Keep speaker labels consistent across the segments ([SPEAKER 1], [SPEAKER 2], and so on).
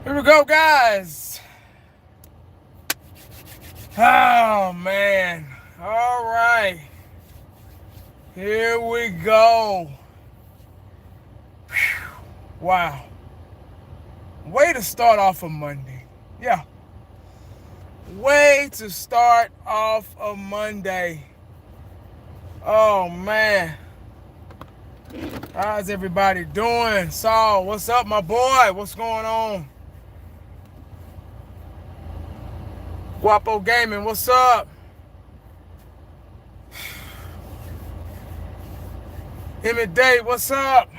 [SPEAKER 1] Here we go, guys. Oh, man. All right. Here we go. Whew. Wow. Way to start off a Monday. Yeah. Way to start off a Monday. Oh, man. How's everybody doing? Saul, what's up, my boy? What's going on? Guapo Gaming, what's up? Emmett Day, what's up?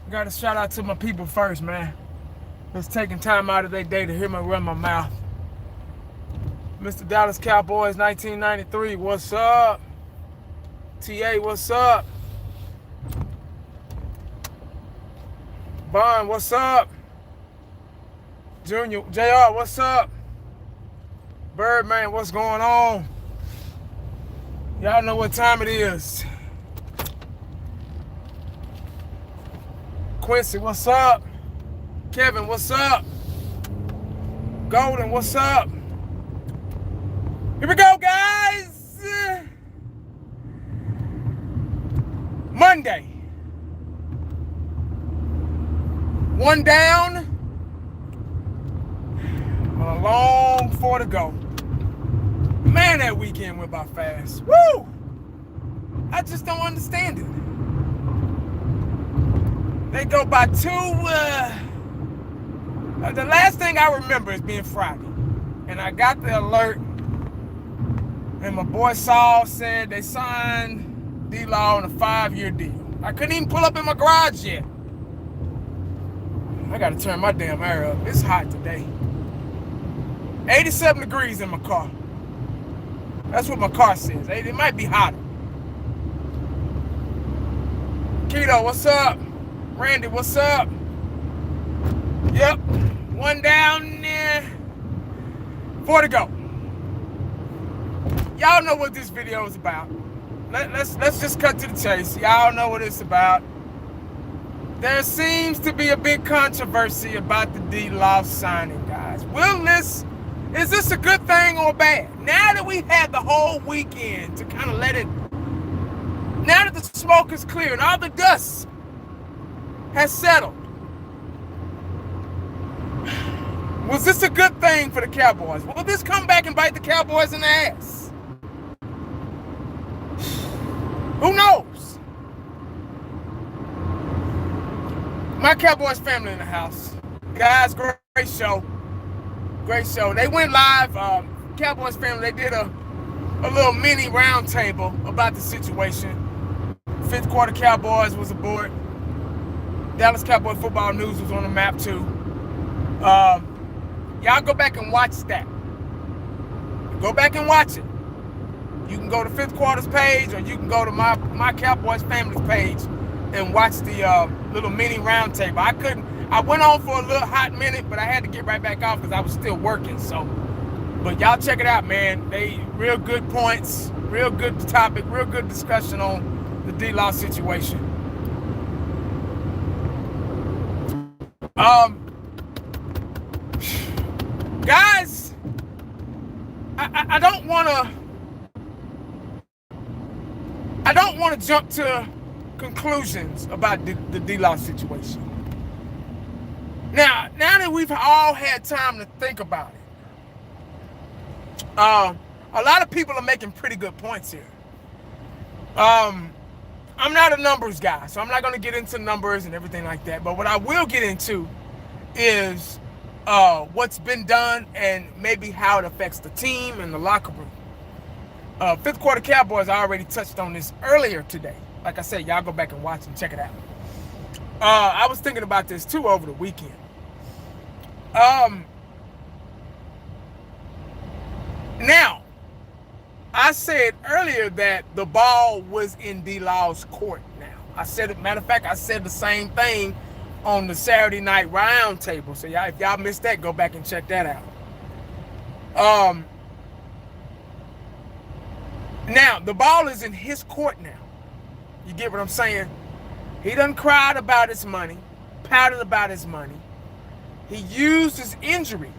[SPEAKER 1] Got to shout out to my people first, man. Just taking time out of their day to hear me run my mouth. Mr. Dallas Cowboys 1993, what's up? TA, what's up? Bond, what's up? Junior, JR, what's up? Birdman, what's going on? Y'all know what time it is. Quincy, what's up? Kevin, what's up? Golden, what's up? Here we go, guys. Monday. One down. A long four to go. Man, that weekend went by fast. Woo! I just don't understand it. They go by two. The last thing I remember is being Friday. And I got the alert. And my boy Saul said they signed D-Law on a 5-year deal. I couldn't even pull up in my garage yet. I gotta turn my damn air up. It's hot today. 87 degrees in my car. That's what my car says. It might be hotter. Keto, what's up? Randy, what's up? Yep. One down there. 4 to go. Y'all know what this video is about. Let's just cut to the chase. Y'all know what it's about. There seems to be a big controversy about the D-Law signing, guys. Is this a good thing or bad? Now that we've had the whole weekend to kind of now that the smoke is clear and all the dust has settled, was this a good thing for the Cowboys? Will this come back and bite the Cowboys in the ass? Who knows? My Cowboys family in the house. Guys, great show. Great show. They went live. Cowboys family, they did a little mini round table about the situation. Fifth quarter Cowboys was aboard. Dallas Cowboy Football News was on the map too. Y'all go back and watch that. Go back and watch it. You can go to Fifth Quarter's page, or you can go to my Cowboys family's page and watch the little mini round table. I went on for a little hot minute, but I had to get right back off because I was still working. So, but y'all check it out, man. They real good points, real good topic, real good discussion on the D-Law situation. Guys, I don't want to jump to conclusions about the D-Law situation. Now that we've all had time to think about it, a lot of people are making pretty good points here. I'm not a numbers guy, so I'm not going to get into numbers and everything like that. But what I will get into is what's been done and maybe how it affects the team and the locker room. Fifth quarter Cowboys, I already touched on this earlier today. Like I said, y'all go back and watch and check it out. I was thinking about this too over the weekend. Now, I said earlier that the ball was in D-Law's court now. I said it, matter of fact, I said the same thing on the Saturday night round table. So if y'all missed that, go back and check that out. Now, the ball is in his court now. You get what I'm saying? He done cried about his money, pouted about his money. He used his injury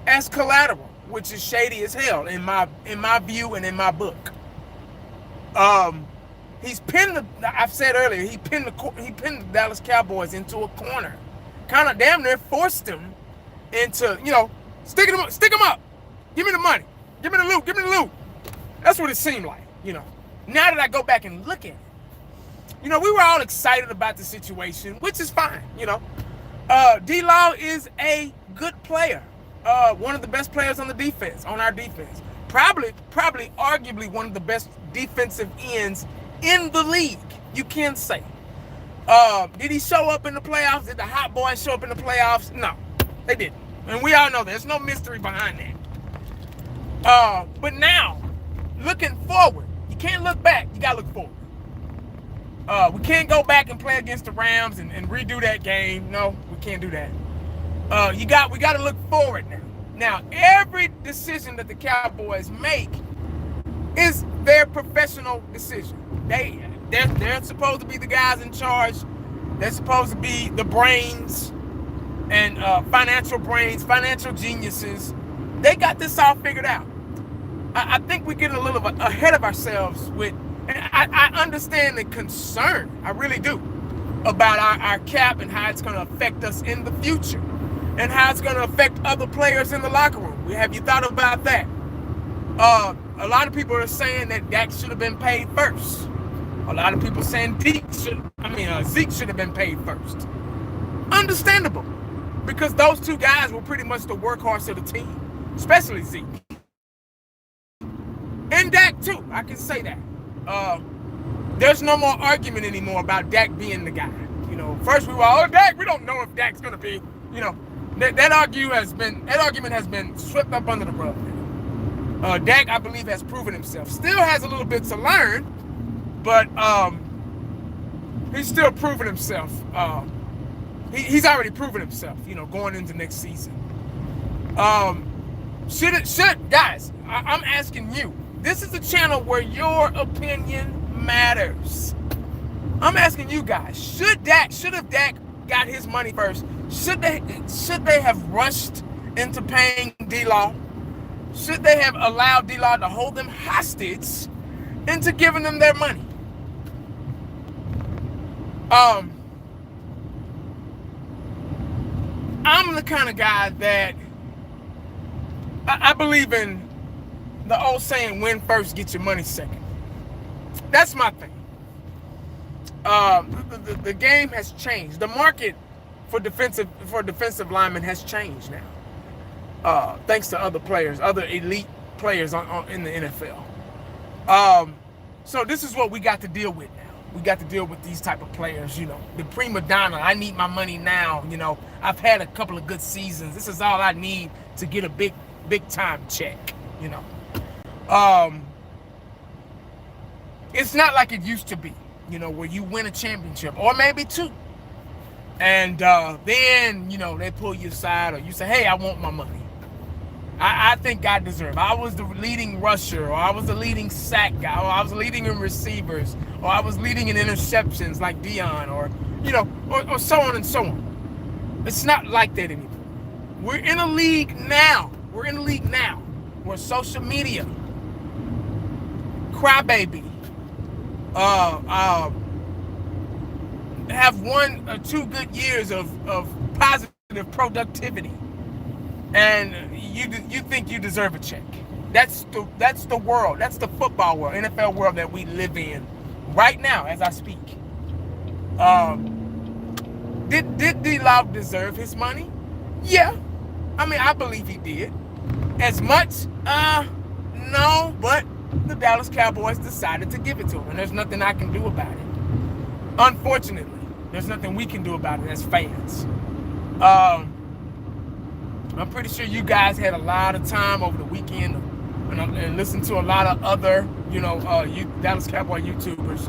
[SPEAKER 1] as collateral, which is shady as hell in my view and in my book. He's pinned I've said earlier, he pinned the Dallas Cowboys into a corner, kind of damn near forced them into, stick him up, give me the money, give me the loot. That's what it seemed like, Now that I go back and look at it, we were all excited about the situation, which is fine, D-Law is a good player, one of the best players on our defense, probably arguably one of the best defensive ends in the league, you can say. Did he show up in the playoffs? Did the hot boys show up in the playoffs? No, they didn't. And we all know there's no mystery behind that. But now, looking forward, you can't look back, you gotta look forward. We can't go back and play against the Rams and redo that game. No, we can't do that. We got to look forward now. Now, every decision that the Cowboys make is their professional decision. They're supposed to be the guys in charge. They're supposed to be the brains and financial brains, financial geniuses. They got this all figured out. I think we're getting a little ahead of ourselves with. And I understand the concern, I really do, about our cap and how it's going to affect us in the future and how it's going to affect other players in the locker room. Have you thought about that? A lot of people are saying that Dak should have been paid first. A lot of people saying Zeke should have been paid first. Understandable, because those two guys were pretty much the workhorse of the team, especially Zeke. And Dak too, I can say that. There's no more argument anymore about Dak being the guy. First we were, Dak, we don't know if Dak's gonna be, that argument has been swept up under the rug. Dak, I believe, has proven himself. Still has a little bit to learn, but he's still proven himself. He's already proven himself, going into next season. Guys, I'm asking you. This is a channel where your opinion matters. I'm asking you guys, should have Dak got his money first? Should they have rushed into paying D-Law? Should they have allowed D-Law to hold them hostage into giving them their money? I'm the kind of guy that I believe in the old saying, win first, get your money second. That's my thing. The game has changed. The market for defensive linemen has changed now. Thanks to other players, other elite players in the NFL. So this is what we got to deal with now. We got to deal with these type of players, the prima donna. I need my money now. I've had a couple of good seasons. This is all I need to get a big time check. It's not like it used to be, where you win a championship or maybe two. And then, they pull you aside or you say, hey, I want my money. I think I deserve. I was the leading rusher, or I was the leading sack guy, or I was leading in receivers, or I was leading in interceptions like Dion, or so on and so on. It's not like that anymore. We're in a league now where social media, crybaby, have 1 or 2 good years of positive productivity, and you think you deserve a check. That's the world. That's the football world, NFL world that we live in right now as I speak. Did D-Law deserve his money? Yeah. I believe he did. As much? No, but the Dallas Cowboys decided to give it to him, and there's nothing I can do about it. Unfortunately, there's nothing we can do about it as fans. I'm pretty sure you guys had a lot of time over the weekend and listened to a lot of other, Dallas Cowboy YouTubers,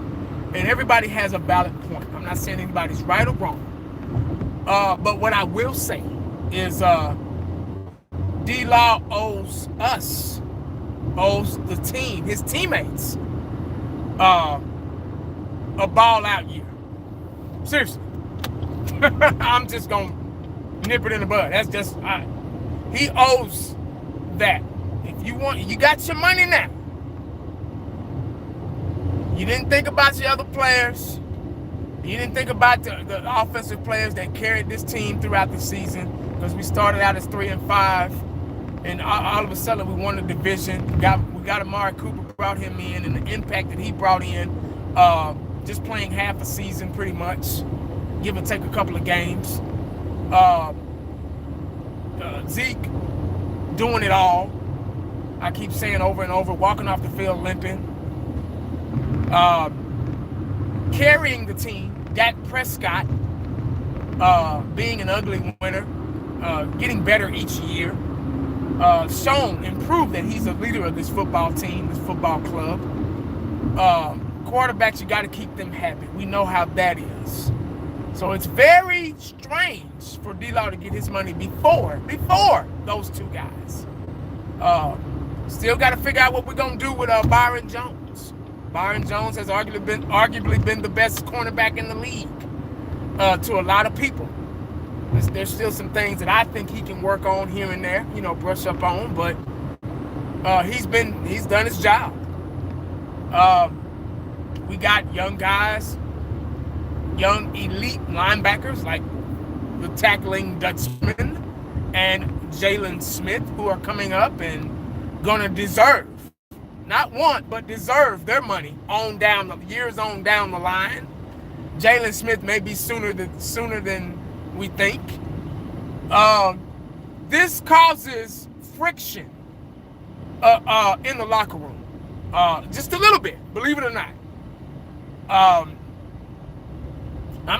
[SPEAKER 1] and everybody has a valid point. I'm not saying anybody's right or wrong. But what I will say is D-Law owes the team, his teammates, a ball out year. Seriously. I'm just gonna nip it in the bud. That's just he owes that. If you got your money now. You didn't think about your other players. You didn't think about the offensive players that carried this team throughout the season, because we started out as 3-5, and all of a sudden we won the division. We got Amari Cooper, brought him in, and the impact that he brought in, just playing half a season pretty much, give or take a couple of games. Zeke doing it all. I keep saying over and over, walking off the field limping. Carrying the team. Dak Prescott being an ugly winner, getting better each year, improved that he's a leader of this football team, this football club. Quarterbacks, you got to keep them happy. We know how that is. So it's very strange for D-Law to get his money before those two guys. Still got to figure out what we're going to do with Byron Jones. Byron Jones has arguably been the best cornerback in the league to a lot of people. There's still some things that I think he can work on here and there, brush up on, but he's done his job. We got young guys, young elite linebackers like the tackling Dutchman and Jalen Smith, who are coming up and gonna deserve, not want, but deserve their money years on down the line. Jalen Smith may be sooner than we think. This causes friction in the locker room, just a little bit, believe it or not. I'm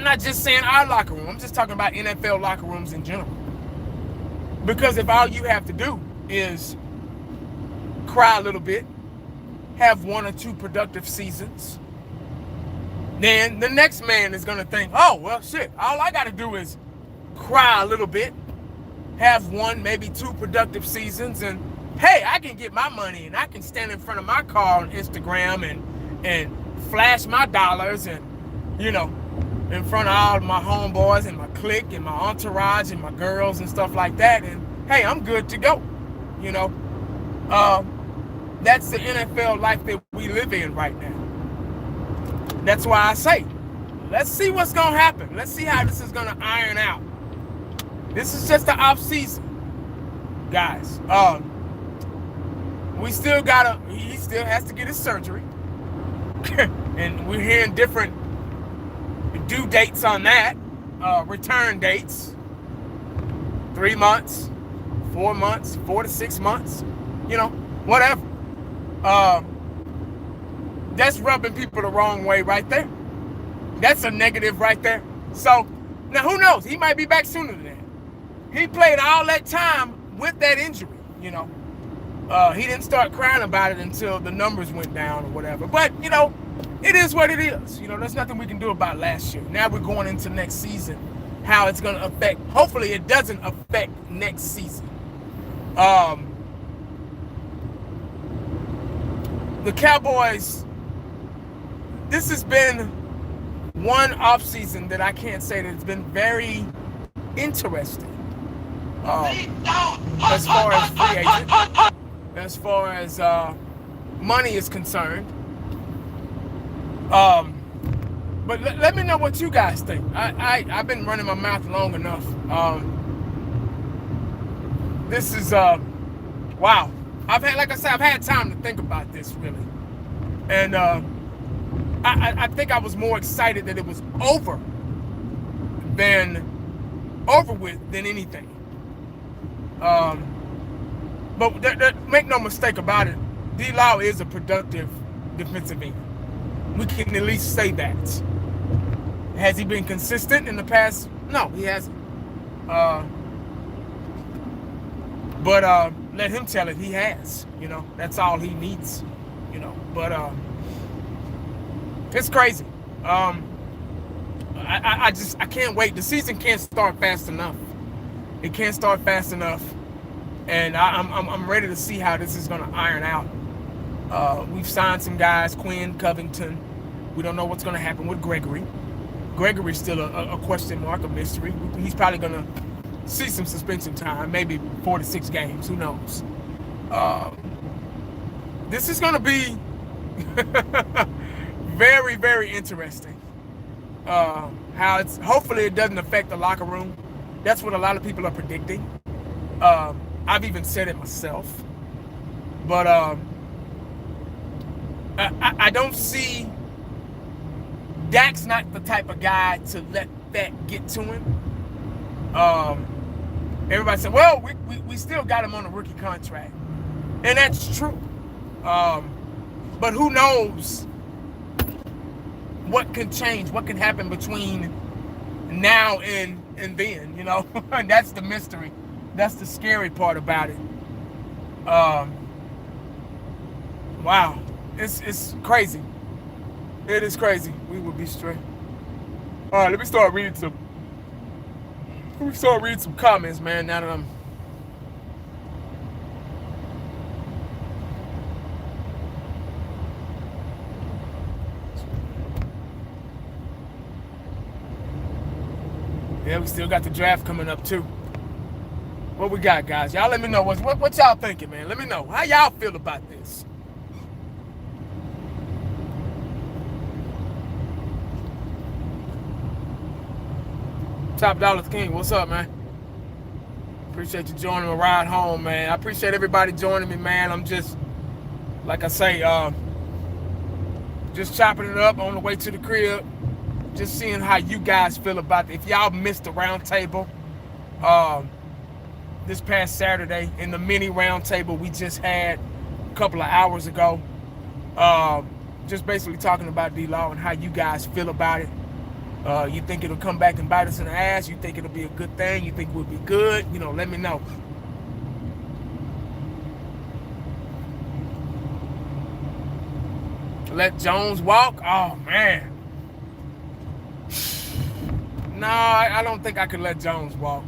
[SPEAKER 1] not just saying our locker room. I'm just talking about NFL locker rooms in general. Because if all you have to do is cry a little bit, have 1 or 2 productive seasons, then the next man is going to think, oh, well, shit, all I got to do is cry a little bit, have 1, maybe 2 productive seasons, and hey, I can get my money and I can stand in front of my car on Instagram and flash my dollars and, in front of all of my homeboys and my clique and my entourage and my girls and stuff like that, and hey, I'm good to go. That's the NFL life that we live in right now. That's why I say, let's see what's going to happen. Let's see how this is going to iron out. This is just the off season, guys. He still has to get his surgery. And we're hearing different due dates on that, return dates, 3 months, 4 months, 4 to 6 months, whatever. That's rubbing people the wrong way right there. That's a negative right there. So now who knows? He might be back sooner than that. He played all that time with that injury, He didn't start crying about it until the numbers went down or whatever. But, it is what it is. There's nothing we can do about last year. Now we're going into next season. How it's going to affect. Hopefully it doesn't affect next season. The Cowboys, this has been one offseason that I can't say that it's been very interesting. As far as free agent, as far as money is concerned. But let me know what you guys think. I've been running my mouth long enough. This is wow. I've had time to think about this really, and I think I was more excited that it was over with than anything. But make no mistake about it, D-Law is a productive defensive end. We can at least say that. Has he been consistent in the past? No, he hasn't. But let him tell it. He has. That's all he needs. But it's crazy. I can't wait. The season can't start fast enough. It can't start fast enough, and I'm ready to see how this is going to iron out. We've signed some guys, Quinn, Covington. We don't know what's going to happen with Gregory. Gregory's still a question mark, a mystery. He's probably going to see some suspension time, maybe 4 to 6 games. Who knows? This is going to be very, very interesting. How it's hopefully it doesn't affect the locker room. That's what a lot of people are predicting. I've even said it myself, but I don't see. Dak's not the type of guy to let that get to him. Everybody said, well, we still got him on a rookie contract. And that's true. But who knows what can change, what can happen between now and then, you know? And that's the mystery. That's the scary part about it. Wow. It's crazy. It is crazy. We will be straight. All right, let me start reading some comments, man, now that I'm yeah, we still got the draft coming up too. What we got, guys? Y'all let me know what y'all thinking, man. Let me know. How y'all feel about this? Top Dollar King, what's up, man? Appreciate you joining a ride home, man. I appreciate everybody joining me, man. I'm just, like I say, just chopping it up on the way to the crib. Just seeing how you guys feel about it. If y'all missed the round table this past Saturday, in the mini round table we just had a couple of hours ago, just basically talking about D-Law and how you guys feel about it. You think it'll come back and bite us in the ass? You think it'll be a good thing? You think we'll be good? You know, let me know. Let Jones walk? Oh, man. No, I don't think I could let Jones walk.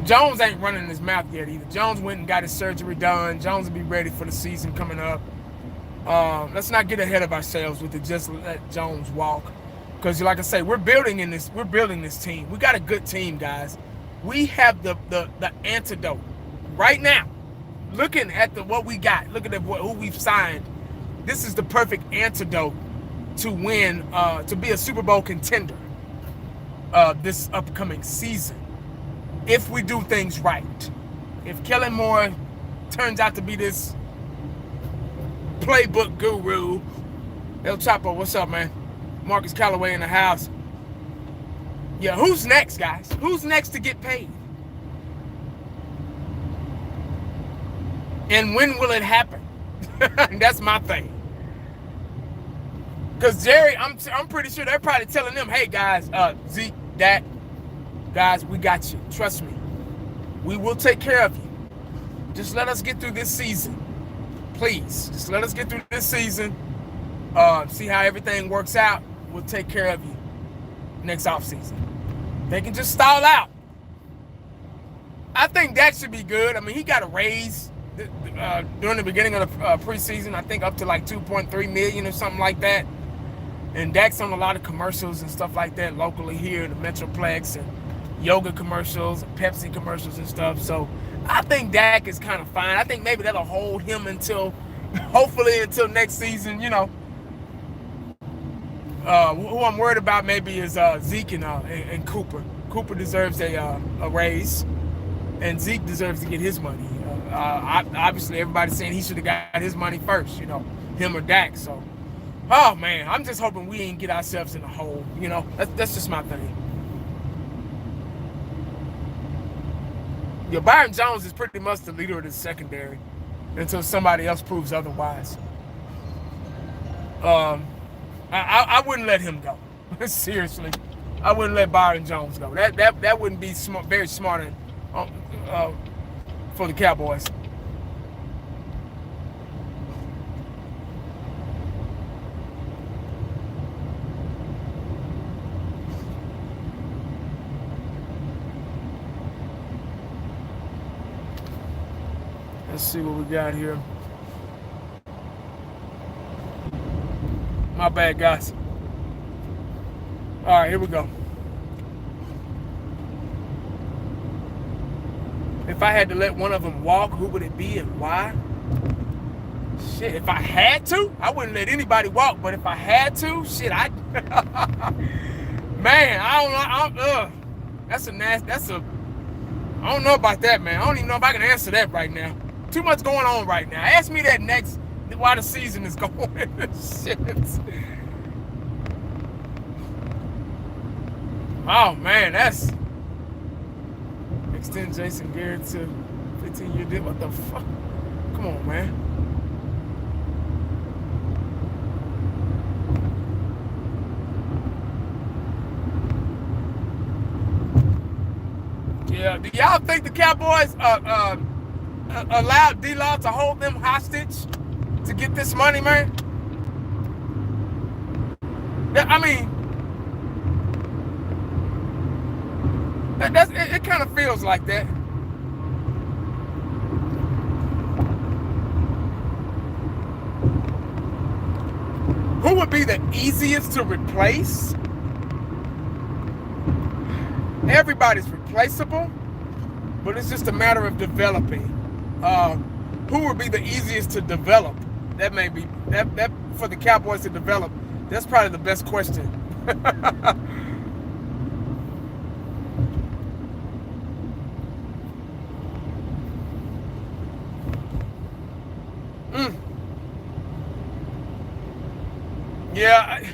[SPEAKER 1] Jones ain't running his mouth yet either. Jones went and got his surgery done. Jones will be ready for the season coming up. Let's not get ahead of ourselves with it. Just let Jones walk, because like I say, we're building this team. We got a good team, guys. We have the antidote right now. Looking at what we got, looking at who we've signed, this is the perfect antidote to win, to be a Super Bowl contender this upcoming season, if we do things right. If Kellen Moore turns out to be this playbook guru. El Chapo, what's up, man? Marcus Callaway in the house. Yeah, who's next, guys? Who's next to get paid? And when will it happen? That's my thing. Because Jerry, I'm pretty sure they're probably telling them, hey, guys, Zeke, Dak, guys, we got you. Trust me. We will take care of you. Just let us get through this season. Please, just let us get through this season. See how everything works out. We'll take care of you next offseason. They can just stall out. I think that should be good. I mean, he got a raise during the beginning of the preseason. I think up to like $2.3 million or something like that. And Dak's on a lot of commercials and stuff like that locally here in the Metroplex, and yoga commercials and Pepsi commercials and stuff. So I think Dak is kind of fine. I think maybe that'll hold him hopefully until next season, you know. Who I'm worried about maybe is Zeke and Cooper. Cooper deserves a raise, and Zeke deserves to get his money. Obviously, everybody's saying he should have got his money first, you know, him or Dak. So, oh man, I'm just hoping we ain't get ourselves in a hole. You know, that's just my thing. Yeah, Byron Jones is pretty much the leader of the secondary until somebody else proves otherwise. I wouldn't let him go. Seriously, I wouldn't let Byron Jones go. That wouldn't be very smart for the Cowboys. Let's see what we got here. My bad, guys. All right, here we go. If I had to let one of them walk, who would it be and why? Shit, if I had to, I wouldn't let anybody walk. But if I had to, shit, I man, I don't know. That's a nasty. I don't know about that, man. I don't even know if I can answer that right now. Too much going on right now. Ask me that next while the season is going. Shit. Oh man, that's extend Jason Garrett to 15-year deal. What the fuck? Come on, man. Yeah, do y'all think the Cowboys allowed D-Law to hold them hostage to get this money, man? I mean, it kind of feels like that. Who would be the easiest to replace? Everybody's replaceable, but it's just a matter of developing. Who would be the easiest to develop? That may be that for the Cowboys to develop. That's probably the best question. Yeah,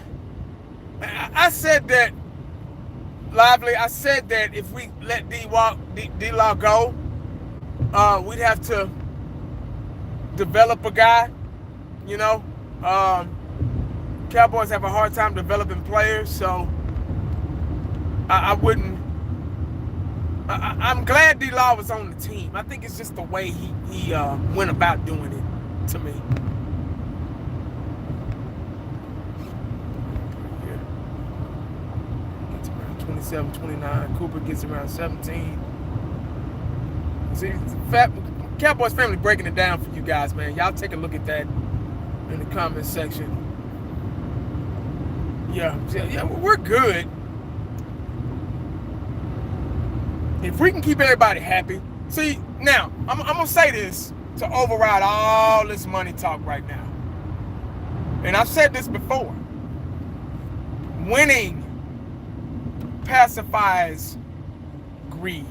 [SPEAKER 1] I said that. Lively, I said that if we let D-Law go, we'd have to develop a guy, you know. Cowboys have a hard time developing players, so I wouldn't. I'm glad D-Law was on the team. I think it's just the way he went about doing it to me. 27, 29. Cooper gets around 17. See, Cowboys family breaking it down for you guys, man. Y'all take a look at that in the comment section. Yeah, we're good. If we can keep everybody happy. See, now, I'm going to say this to override all this money talk right now. And I've said this before. Winning pacifies greed.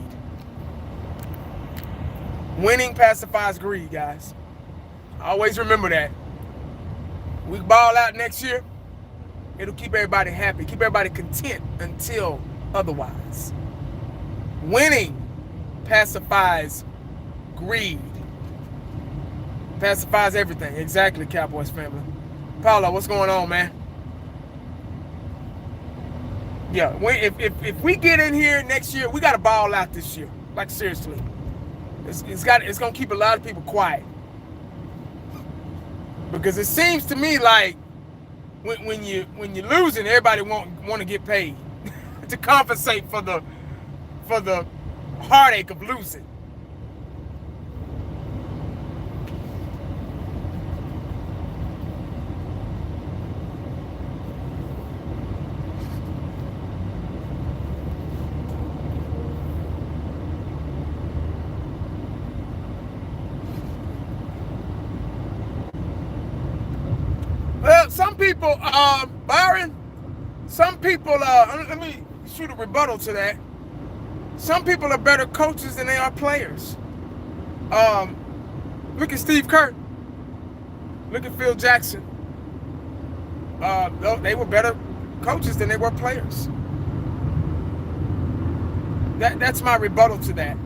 [SPEAKER 1] Winning pacifies greed, guys. Always remember that. We ball out next year, it'll keep everybody happy, keep everybody content until otherwise. Winning pacifies greed. Pacifies everything. Exactly, Cowboys family. Paulo, what's going on, man? Yeah, if we get in here next year, we got to ball out this year. Like, seriously. It's going to keep a lot of people quiet. Because it seems to me like when you're losing, everybody want to get paid to compensate for the heartache of losing. Well, some people, Byron, some people, let me shoot a rebuttal to that. Some people are better coaches than they are players. Look at Steve Kerr. Look at Phil Jackson. They were better coaches than they were players. That's my rebuttal to that.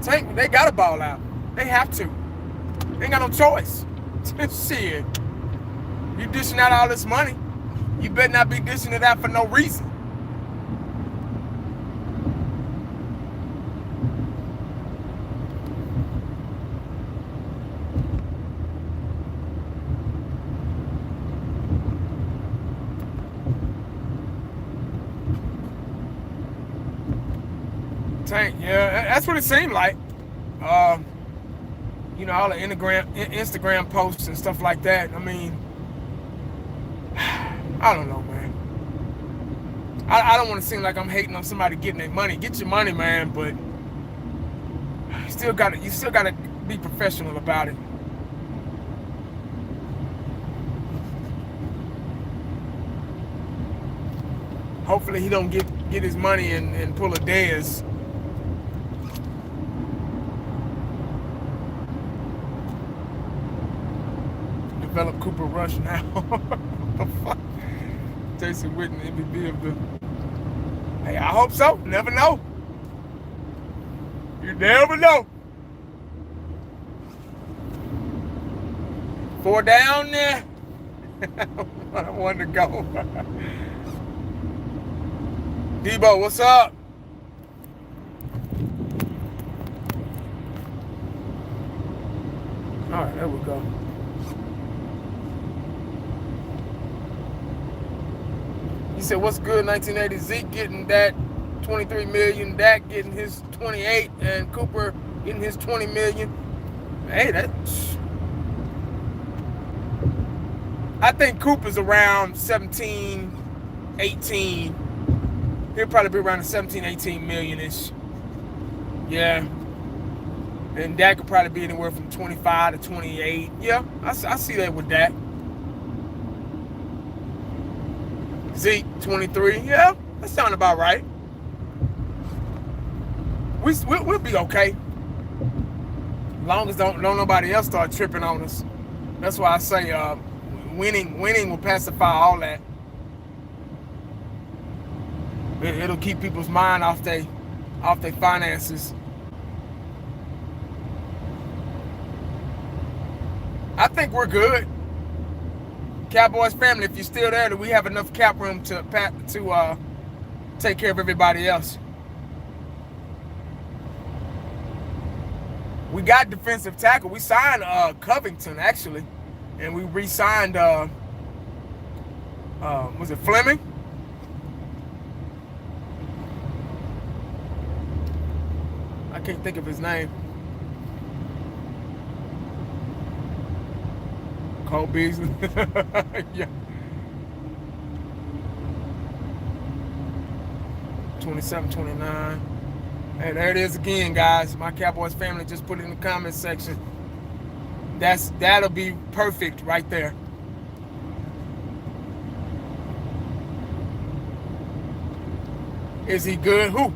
[SPEAKER 1] Tank, they got to ball out. They have to. They ain't got no choice. Shit. You dishing out all this money, you better not be dishing it out for no reason. Tank, yeah, that's what it seemed like. All the Instagram posts and stuff like that. I mean, I don't know, man. I don't want to seem like I'm hating on somebody getting their money. Get your money, man, but you still gotta be professional about it. Hopefully he don't get his money and pull a Dez. Develop Cooper Rush now. What the fuck? Jason Witten, MVP of the... Hey, I hope so. Never know. You never know. 4 down there. I want to go. Debo, what's up? All right, there we go. He said, what's good, 1980? Zeke getting that 23 million, Dak getting his 28, and Cooper getting his 20 million. Hey, I think Cooper's around 17, 18. He'll probably be around the 17, 18 million-ish. Yeah. And Dak could probably be anywhere from 25 to 28. Yeah, I see that with Dak. Zeke, 23. Yeah, that sounds about right. We'll be okay. As long as don't nobody else start tripping on us. That's why I say winning will pacify all that. It'll keep people's mind off their finances. I think we're good. Cowboys family, if you're still there, do we have enough cap room to take care of everybody else? We got defensive tackle. We signed Covington actually, and we re-signed was it Fleming? I can't think of his name. Cole Beasley. Yeah. 27, 29. Hey, there it is again, guys. My Cowboys family just put it in the comment section. That'll be perfect right there. Is he good? Who?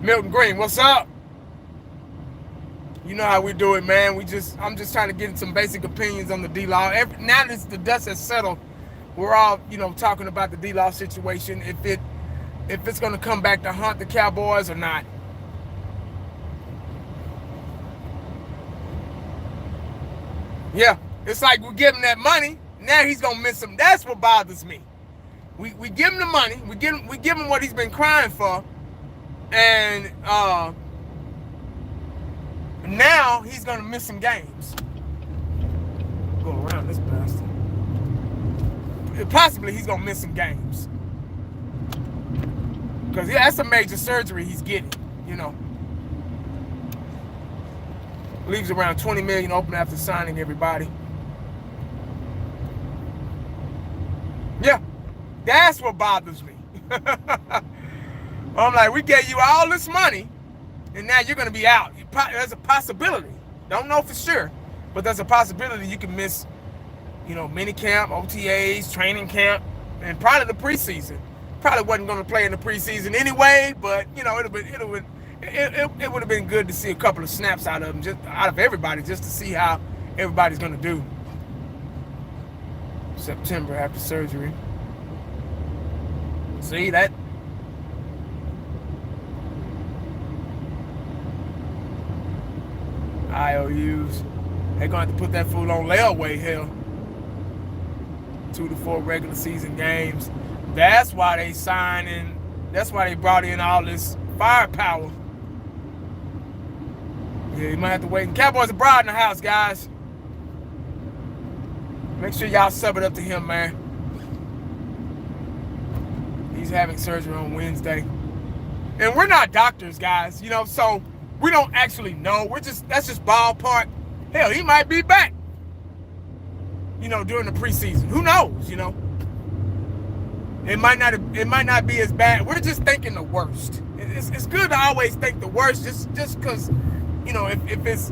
[SPEAKER 1] Milton Green, what's up? You know how we do it, man. I'm just trying to get some basic opinions on the D-Law. Now that the dust has settled, we're all, talking about the D-Law situation. If it's going to come back to haunt the Cowboys or not. Yeah, it's like we give him that money. Now he's going to miss him. That's what bothers me. We give him the money. We give him what he's been crying for. And now he's going to miss some games. Go around this bastard. Possibly he's going to miss some games. Because that's a major surgery he's getting, Leaves around 20 million open after signing everybody. Yeah, that's what bothers me. I'm like, we gave you all this money, and now you're going to be out. There's a possibility. Don't know for sure, but there's a possibility you can miss, mini camp, OTAs, training camp, and probably the preseason. Probably wasn't going to play in the preseason anyway, but it would have been good to see a couple of snaps out of him, just out of everybody, just to see how everybody's going to do. September after surgery. See that? IOUs. They're going to have to put that fool on layaway, hell. 2 to 4 regular season games. That's why they signed in. That's why they brought in all this firepower. Yeah, you might have to wait. And Cowboys abroad in the house, guys. Make sure y'all sub it up to him, man. He's having surgery on Wednesday. And we're not doctors, guys, so we don't actually know. That's just ballpark. Hell, he might be back, during the preseason. Who knows, It might not be as bad. We're just thinking the worst. It's good to always think the worst, just because, if it's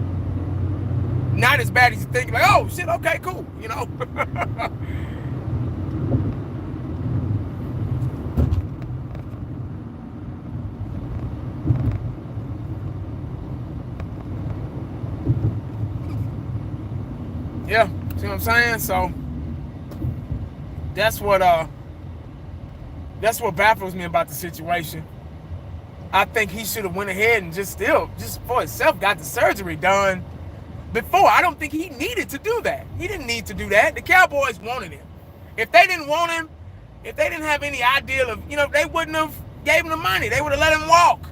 [SPEAKER 1] not as bad as you think, like, oh shit, okay, cool, Yeah, see what I'm saying? So that's what baffles me about the situation. I think he should have went ahead and just for himself got the surgery done before. I don't think he needed to do that. He didn't need to do that. The Cowboys wanted him. If they didn't want him, if they didn't have any idea of, they wouldn't have gave him the money. They would have let him walk.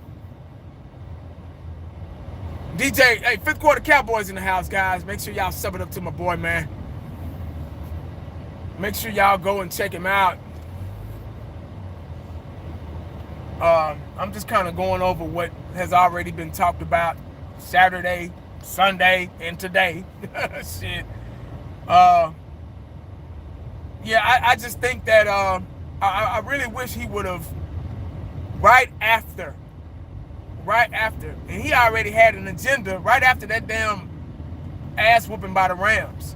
[SPEAKER 1] DJ, hey, fifth quarter Cowboys in the house, guys. Make sure y'all sub it up to my boy, man. Make sure y'all go and check him out. I'm just kind of going over what has already been talked about Saturday, Sunday, and today. Shit. Yeah, I just think that I really wish he would have right after, and he already had an agenda right after that damn ass whooping by the Rams.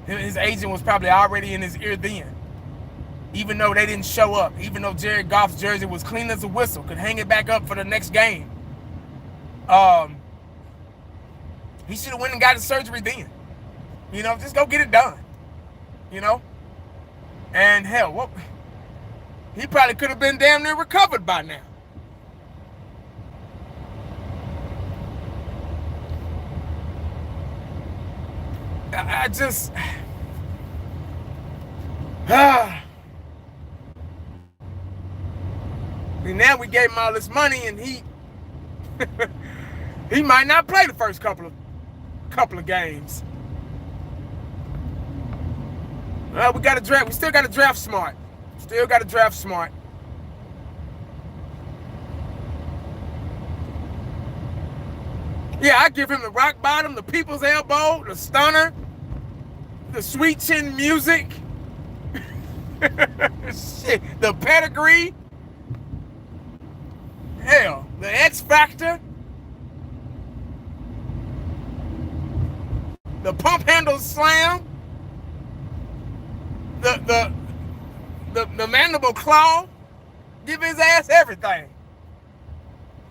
[SPEAKER 1] His agent was probably already in his ear then. Even though they didn't show up, even though Jared Goff's jersey was clean as a whistle, could hang it back up for the next game. He should have went and got his surgery then. Just go get it done. And hell, he probably could have been damn near recovered by now. I just... now we gave him all this money, and he he might not play the first couple of games. We got to draft. We still got to draft smart. Yeah, I give him the rock bottom, the people's elbow, the stunner, the sweet chin music, shit, the pedigree, hell, the X Factor, the pump handle slam, the mandible claw. Give his ass everything.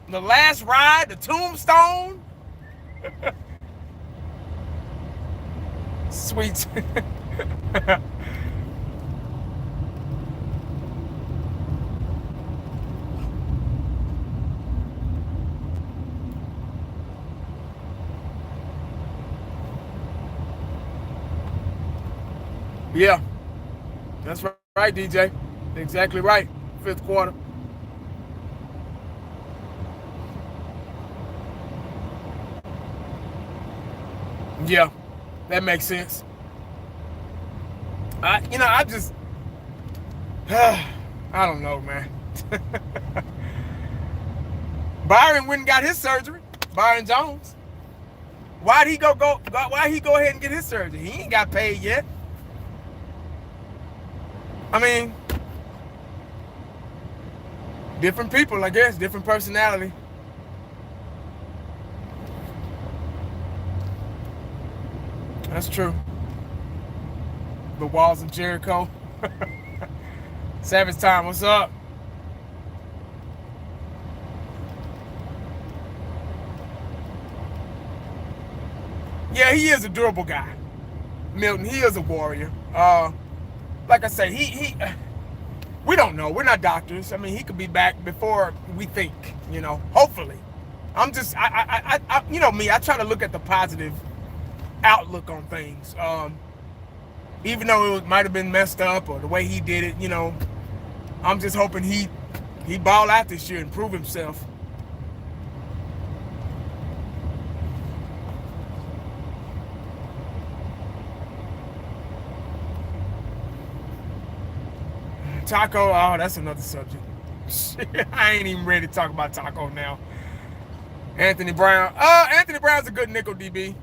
[SPEAKER 1] The last ride, the tombstone. Sweet. Yeah, that's right, DJ. Exactly right. Fifth quarter. Yeah, that makes sense. I just, I don't know, man. Byron went and got his surgery. Byron Jones. Why'd he go ahead and get his surgery? He ain't got paid yet. I mean, different people, I guess, different personality. That's true. The walls of Jericho. Savage Time, what's up? Yeah, he is a durable guy. Milton, he is a warrior. Like I say, we don't know. We're not doctors. I mean, he could be back before we think, hopefully. I'm just, I me, I try to look at the positive outlook on things. Even though it might have been messed up or the way he did it, I'm just hoping he ball out this year and prove himself. Taco, oh, that's another subject. Shit, I ain't even ready to talk about Taco now. Anthony Brown. Anthony Brown's a good nickel DB.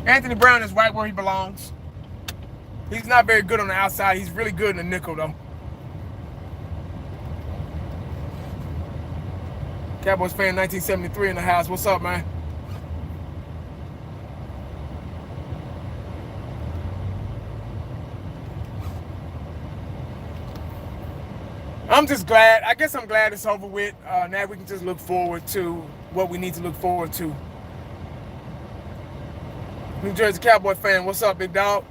[SPEAKER 1] Anthony Brown is right where he belongs. He's not very good on the outside. He's really good in the nickel, though. Cowboys fan 1973 in the house. What's up, man? I'm just glad. I guess I'm glad it's over with. Now we can just look forward to what we need to look forward to. New Jersey Cowboy fan, what's up, big dog?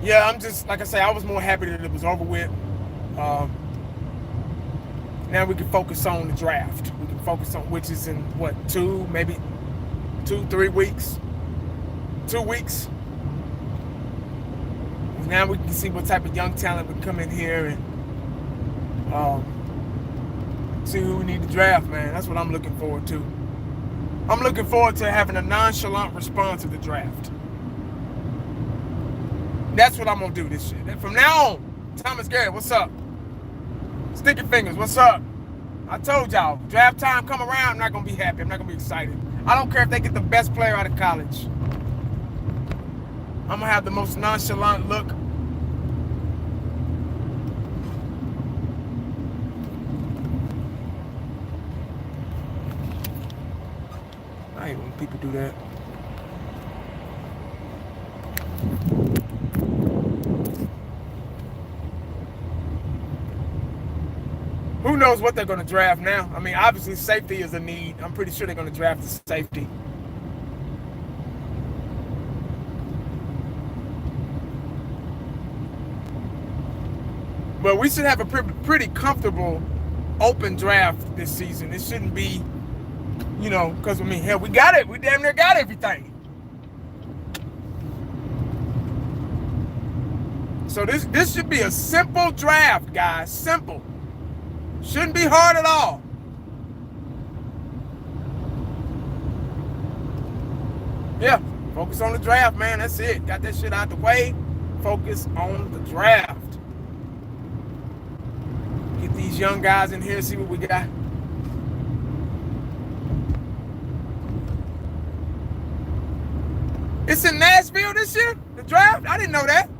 [SPEAKER 1] Yeah, I'm just, like I say, I was more happy that it was over with. Now we can focus on the draft. We can focus on, which is in, what, 3 weeks? 2 weeks? Now we can see what type of young talent would come in here and see who we need to draft, man. That's what I'm looking forward to. I'm looking forward to having a nonchalant response to the draft. That's what I'm going to do this year. And from now on, Thomas Garrett, what's up? Sticky Fingers, what's up? I told y'all, draft time come around, I'm not going to be happy. I'm not going to be excited. I don't care if they get the best player out of college. I'm going to have the most nonchalant look. I hate when people do that. Who knows what they're going to draft now? I mean, obviously safety is a need. I'm pretty sure they're going to draft the safety. But we should have a pretty comfortable open draft this season. It shouldn't be, you know, because, I mean, hell, we got it. We damn near got everything. So this should be a simple draft, guys. Simple. Shouldn't be hard at all. Yeah, focus on the draft, man. That's it. Got that shit out the way. Focus on the draft. Get these young guys in here, see what we got. It's in Nashville this year, the draft? I didn't know that.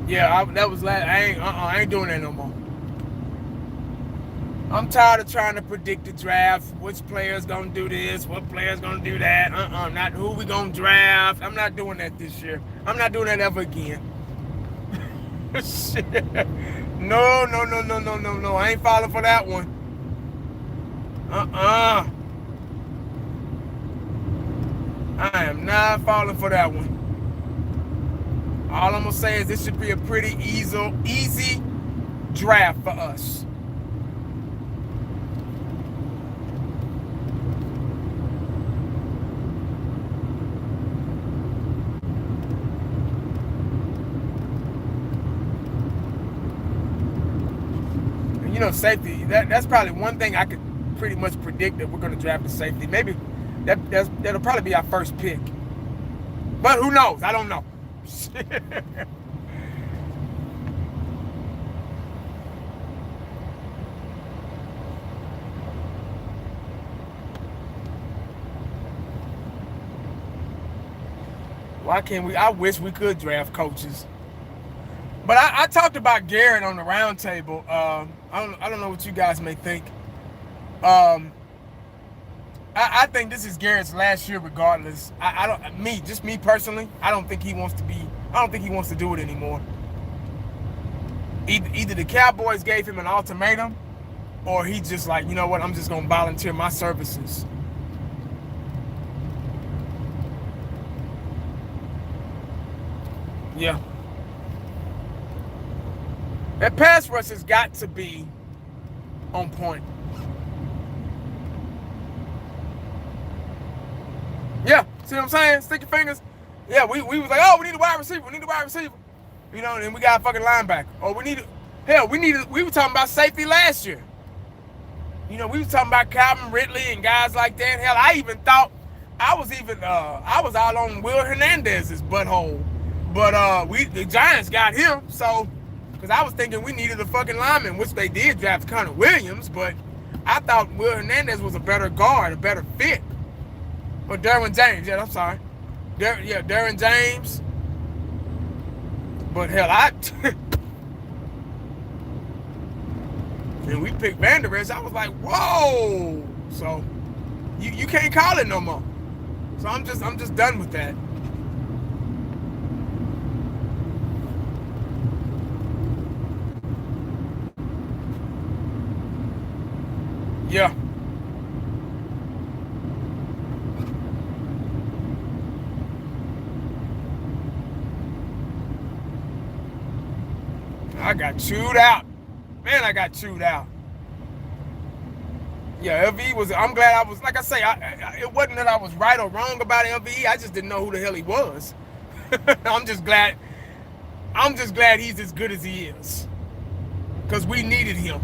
[SPEAKER 1] Yeah, that was last. I ain't doing that no more. I'm tired of trying to predict the draft. Which player's gonna do this? What player's gonna do that? Not who we gonna draft. I'm not doing that this year. I'm not doing that ever again. Shit. No. I ain't falling for that one. I am not falling for that one. All I'm gonna say is this should be a pretty easy draft for us. You know, safety, that's probably one thing I could pretty much predict that we're going to draft a safety. Maybe that'll probably be our first pick. But who knows? I don't know. Why can't we? I wish we could draft coaches. But I talked about Garrett on the round table. I don't know what you guys may think. I think this is Garrett's last year, regardless. Me personally, I don't think he wants to do it anymore. Either the Cowboys gave him an ultimatum, or he just like, you know what, I'm just gonna volunteer my services. Yeah. That pass rush has got to be on point. Yeah, see what I'm saying? Stick your fingers. Yeah, we was like, oh, we need a wide receiver. You know, and we got a fucking linebacker. Or we were talking about safety last year. You know, we were talking about Calvin Ridley and guys like that. Hell, I was all on Will Hernandez's butthole But the Giants got him, so because I was thinking we needed a fucking lineman, which they did draft Connor Williams, but I thought Will Hernandez was a better guard, a better fit. Or Derwin James, yeah, I'm sorry. Derwin James. But hell, and we picked Van Der Esch. I was like, whoa. So you can't call it no more. So I'm just done with that. Yeah. I got chewed out. Man, I got chewed out. Yeah, LVE was. I'm glad I was. Like I say, it wasn't that I was right or wrong about LVE. I just didn't know who the hell he was. I'm just glad he's as good as he is, because we needed him,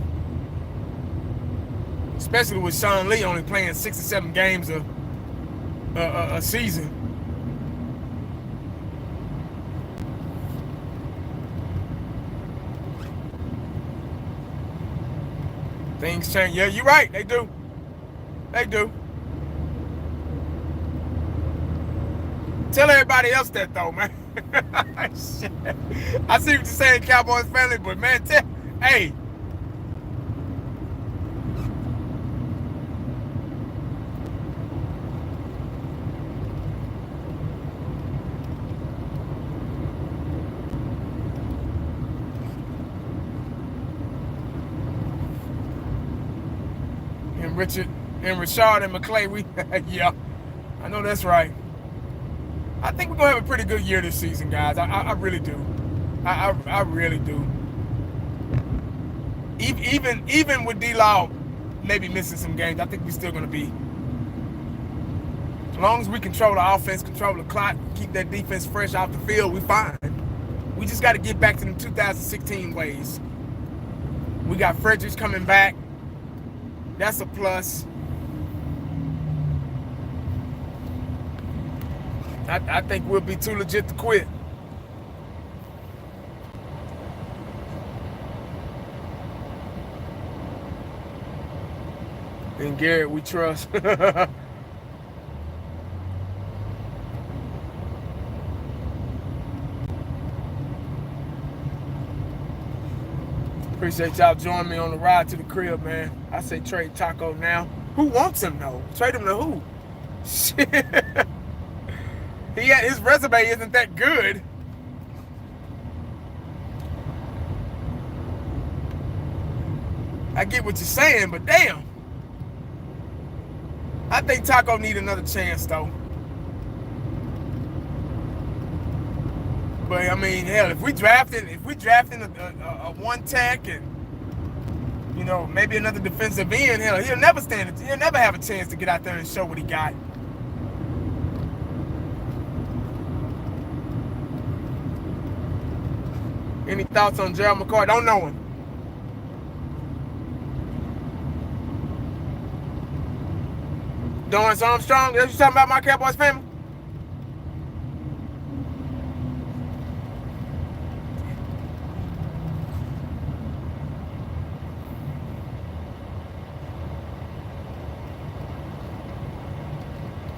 [SPEAKER 1] especially with Sean Lee only playing 6 or 7 games a season. Things change. Yeah, you're right. They do. They do. Tell everybody else that, though, man. Shit. I see what you're saying, Cowboys family, but, man, hey. Richard and Rashard and McClay, yeah, I know that's right. I think we're gonna have a pretty good year this season, guys. I really do. I really do. Even with D-Law maybe missing some games, I think we're still gonna be. As long as we control the offense, control the clock, keep that defense fresh off the field, we fine. We just got to get back to them 2016 ways. We got Fredericks coming back. That's a plus. I think we'll be too legit to quit. And Garrett, we trust. Appreciate y'all joining me on the ride to the crib, man. I say trade Taco now. Who wants him, though? Trade him to who? Shit. His resume isn't that good. I get what you're saying, but damn. I think Taco need another chance, though. But I mean, hell, if we drafting a one tech and maybe another defensive end, hell, he'll never have a chance to get out there and show what he got. Any thoughts on Gerald McCoy? Don't know him. Dorrance Armstrong? That's what you talking about, my Cowboys family?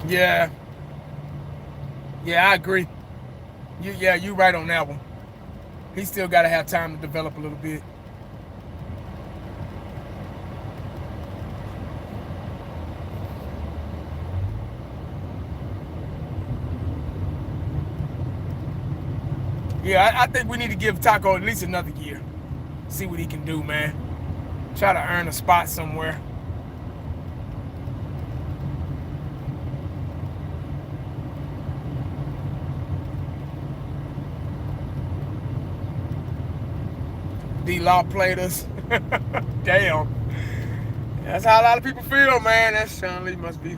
[SPEAKER 1] Yeah. Yeah, I agree. You're right on that one. He still got to have time to develop a little bit. Yeah, I think we need to give Taco at least another year. See what he can do, man. Try to earn a spot somewhere. D-Law played us. Damn. That's how a lot of people feel, man. That Sean Lee must be,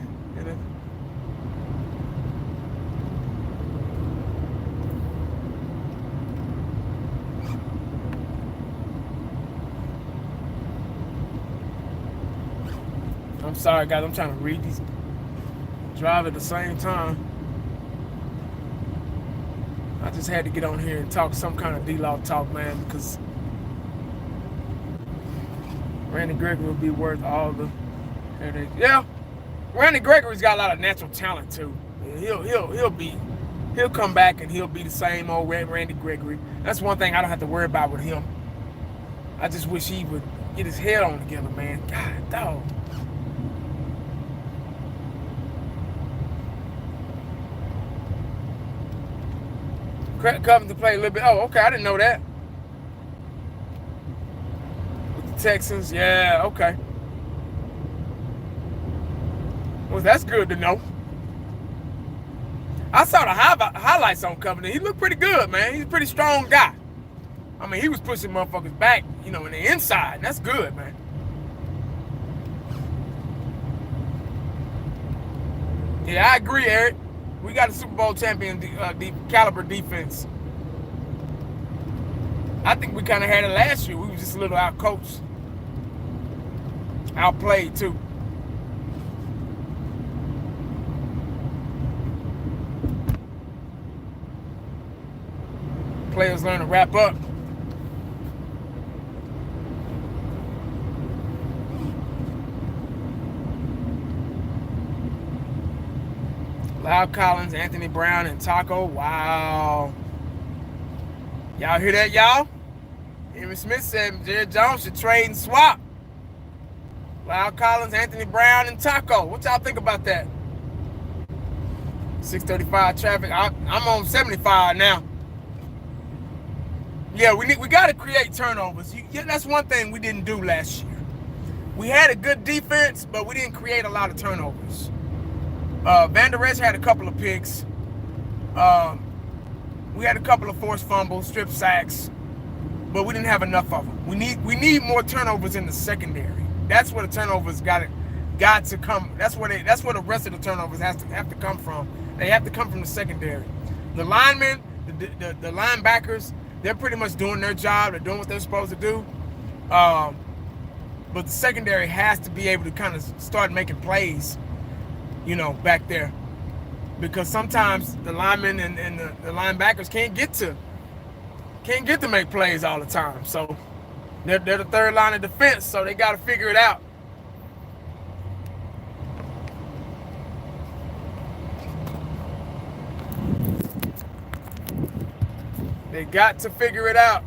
[SPEAKER 1] I'm sorry, guys. I'm trying to read these. Drive at the same time. I just had to get on here and talk some kind of D-Law talk, man, because Randy Gregory will be worth all the headache. Yeah, Randy Gregory's got a lot of natural talent too. He'll come back and he'll be the same old Randy Gregory. That's one thing I don't have to worry about with him. I just wish he would get his head on together, man. God, dog. Coming to play a little bit. Oh, okay, I didn't know that. With the Texans, yeah, okay. Well, that's good to know. I saw the highlights on Covington. He looked pretty good, man. He's a pretty strong guy. I mean, he was pushing motherfuckers back, in the inside. That's good, man. Yeah, I agree, Eric. We got a Super Bowl champion caliber defense. I think we kind of had it last year. We were just a little out-coached. Outplayed, too. Players learn to wrap up. Loud Collins, Anthony Brown, and Taco. Wow. Y'all hear that, y'all? Henry Smith said Jared Jones should trade and swap. Loud Collins, Anthony Brown, and Taco. What y'all think about that? 635 traffic. I'm on 75 now. Yeah, we got to create turnovers. That's one thing we didn't do last year. We had a good defense, but we didn't create a lot of turnovers. Van Der Esch had a couple of picks. We had a couple of forced fumbles, strip sacks, but we didn't have enough of them. We need more turnovers in the secondary. That's where the turnovers got to come. That's where the rest of the turnovers have to come from. They have to come from the secondary. The linemen, the linebackers, they're pretty much doing their job. They're doing what they're supposed to do. But the secondary has to be able to kind of start making plays, back there. Because sometimes the linemen and the linebackers can't get to make plays all the time. So they're the third line of defense, so they got to figure it out. They got to figure it out.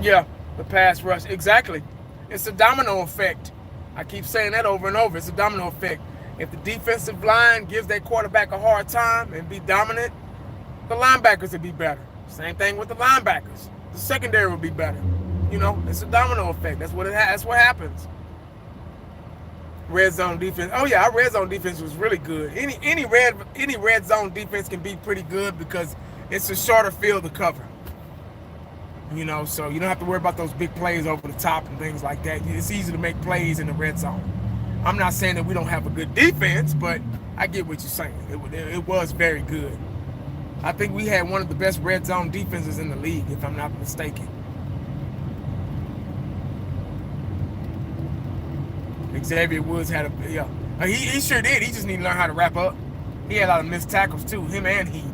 [SPEAKER 1] Yeah, the pass rush. Exactly. It's a domino effect. I keep saying that over and over. It's a domino effect. If the defensive line gives their quarterback a hard time and be dominant, the linebackers will be better. Same thing with the linebackers. The secondary will be better. It's a domino effect. That's what happens. Red zone defense. Oh yeah, our red zone defense was really good. Any red zone defense can be pretty good because it's a shorter field to cover. So you don't have to worry about those big plays over the top and things like that. It's easy to make plays in the red zone. I'm not saying that we don't have a good defense, but I get what you're saying. It was very good. I think we had one of the best red zone defenses in the league, if I'm not mistaken. Xavier Woods had he sure did. He just needed to learn how to wrap up. He had a lot of missed tackles too, him and Heath.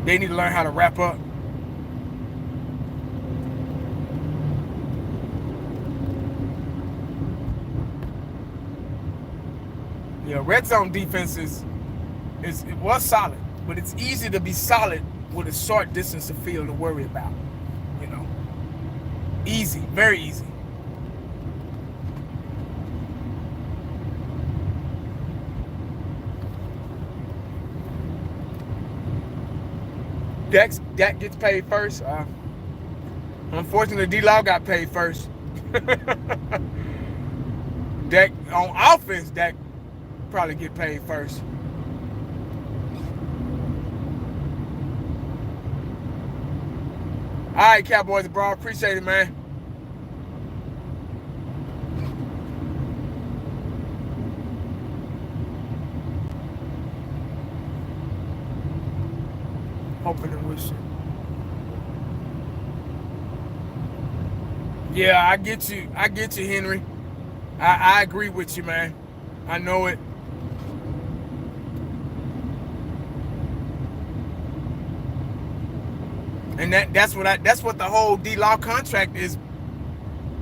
[SPEAKER 1] They need to learn how to wrap up. Red zone defense it was solid, but it's easy to be solid with a short distance of field to worry about. Easy, very easy. Dak gets paid first. Unfortunately, D-Law got paid first. Dak on offense, Dak probably get paid first. All right, Cowboys abroad. Appreciate it, man. hoping and wishing. Yeah, I get you. I get you, Henry. I agree with you, man. I know it. And that's what the whole D-Law contract is.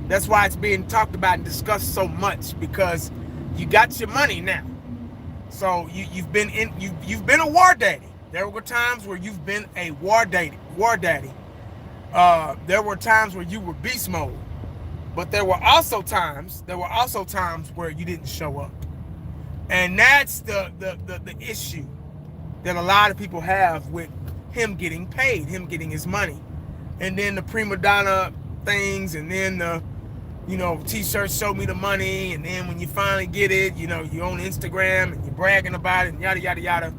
[SPEAKER 1] That's why it's being talked about and discussed so much, because you got your money now. So you've been a war daddy. There were times where you've been a war daddy. There were times where you were beast mode, but there were also times where you didn't show up, and that's the issue that a lot of people have with him getting paid, him getting his money, and then the prima donna things, and then the t-shirts show me the money, and then when you finally get it, you're on Instagram and you're bragging about it and yada yada yada.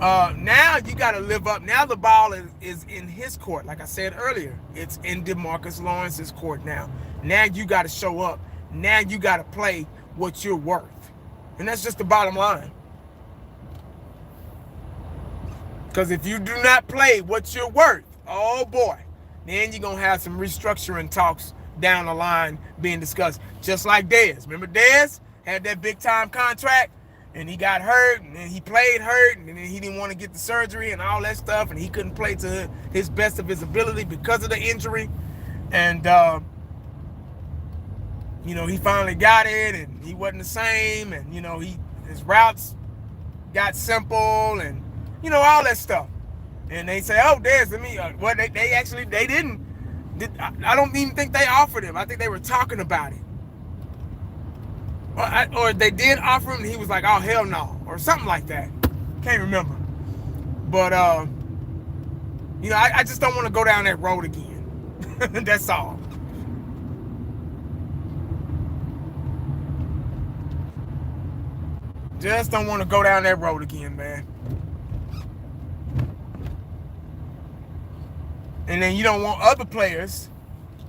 [SPEAKER 1] Now you got to live up. Now the ball is in his court. Like I said earlier, it's in DeMarcus Lawrence's court now. Now you got to show up. Now you got to play what you're worth, and that's just the bottom line. Because if you do not play what you're worth, oh boy, then you're going to have some restructuring talks down the line being discussed. Just like Dez. Remember Dez had that big time contract, and he got hurt, and then he played hurt, and then he didn't want to get the surgery and all that stuff, and he couldn't play to his best of his ability because of the injury. And, he finally got it, and he wasn't the same, and, his routes got simple, and, all that stuff. And they say, oh, Dez, well, they didn't. I don't even think they offered him. I think they were talking about it. Or they did offer him, and he was like, oh, hell no, or something like that. Can't remember. But, I just don't want to go down that road again. That's all. Just don't want to go down that road again, man. And then you don't want other players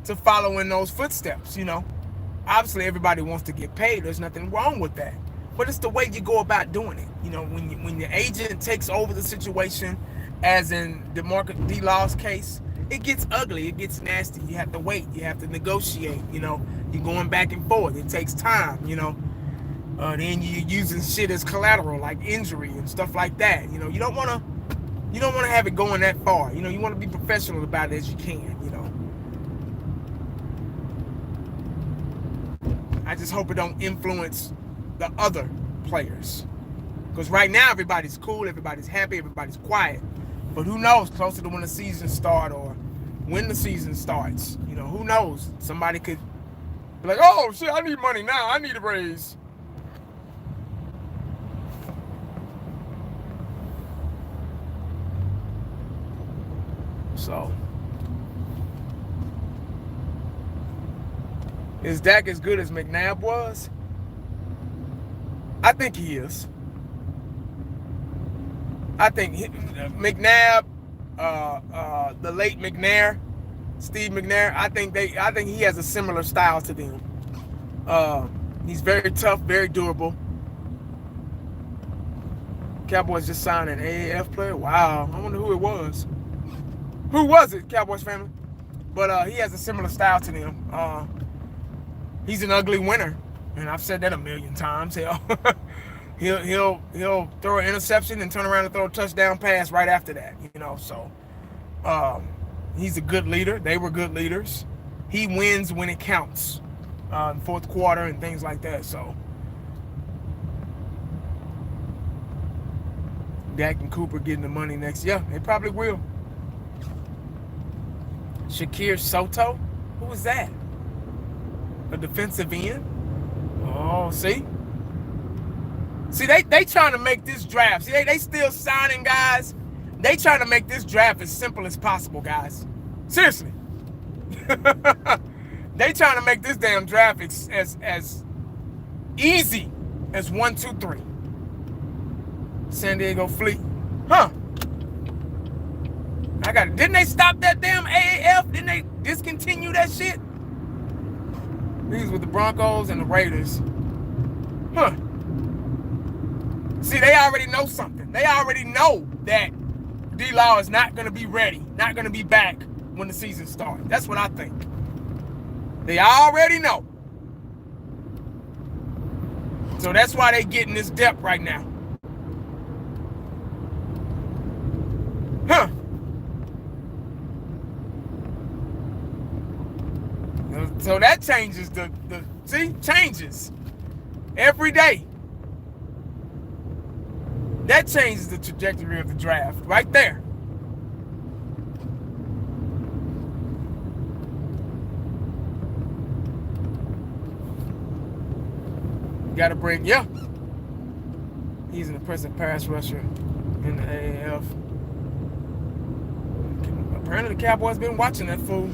[SPEAKER 1] to follow in those footsteps, Obviously, everybody wants to get paid. There's nothing wrong with that. But it's the way you go about doing it. When your agent takes over the situation, as in DeMarcus D-Law's case, it gets ugly. It gets nasty. You have to wait. You have to negotiate. You're going back and forth. It takes time, Then you're using shit as collateral, like injury and stuff like that. You don't want to have it going that far. You want to be professional about it as you can, I just hope it don't influence the other players. Because right now, everybody's cool, everybody's happy, everybody's quiet. But who knows, closer to when the season starts or when the season starts, who knows? Somebody could be like, oh, shit, I need money now. I need a raise. So, is Dak as good as McNabb was? I think he is. I think McNabb, the late McNair, Steve McNair, I think he has a similar style to them. He's very tough, very durable. Cowboys just signed an AAF player. Wow, I wonder who it was. Who was it, Cowboys family? But he has a similar style to them. He's an ugly winner, and I've said that a million times. He'll throw an interception and turn around and throw a touchdown pass right after that. So he's a good leader. They were good leaders. He wins when it counts, fourth quarter and things like that. So Dak and Cooper getting the money next year. They probably will. Shakir Soto? Who was that? A defensive end? Oh, see? See, they trying to make this draft. See, they still signing guys. They trying to make this draft as simple as possible, guys. Seriously. They trying to make this damn draft as easy as 1, 2, 3. San Diego Fleet. Huh. I got it. Didn't they stop that damn AAF? Didn't they discontinue that shit? These were the Broncos and the Raiders. Huh. See, they already know something. They already know that D-Law is not going to be ready, not going to be back when the season starts. That's what I think. They already know. So that's why they getting this depth right now. So that changes changes every day. That changes the trajectory of the draft right there. Got to bring, he's an impressive pass rusher in the AAF. Apparently the Cowboys been watching that fool.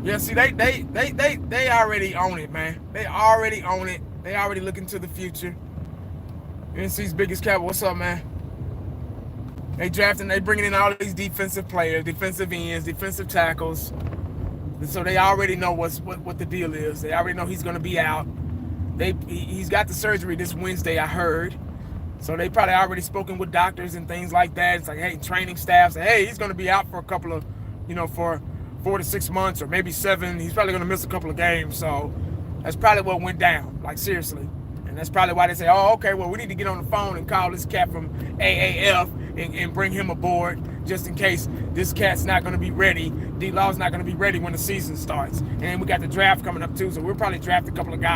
[SPEAKER 1] Yeah, see, they already own it, man. They already own it. They already looking to the future. NC's biggest Cowboy. What's up, man? They drafting, they bringing in all these defensive players, defensive ends, defensive tackles. So they already know what the deal is. They already know he's going to be out. He's got the surgery this Wednesday, I heard. So they probably already spoken with doctors and things like that. It's like, hey, training staff say, hey, he's going to be out for a couple of, for 4 to 6 months or maybe 7. He's probably going to miss a couple of games. So that's probably what went down, like seriously. And that's probably why they say, oh, okay, well, we need to get on the phone and call this cat from AAF and bring him aboard just in case this cat's not going to be ready. D-Law's not going to be ready when the season starts. And we got the draft coming up too, so we'll probably draft a couple of guys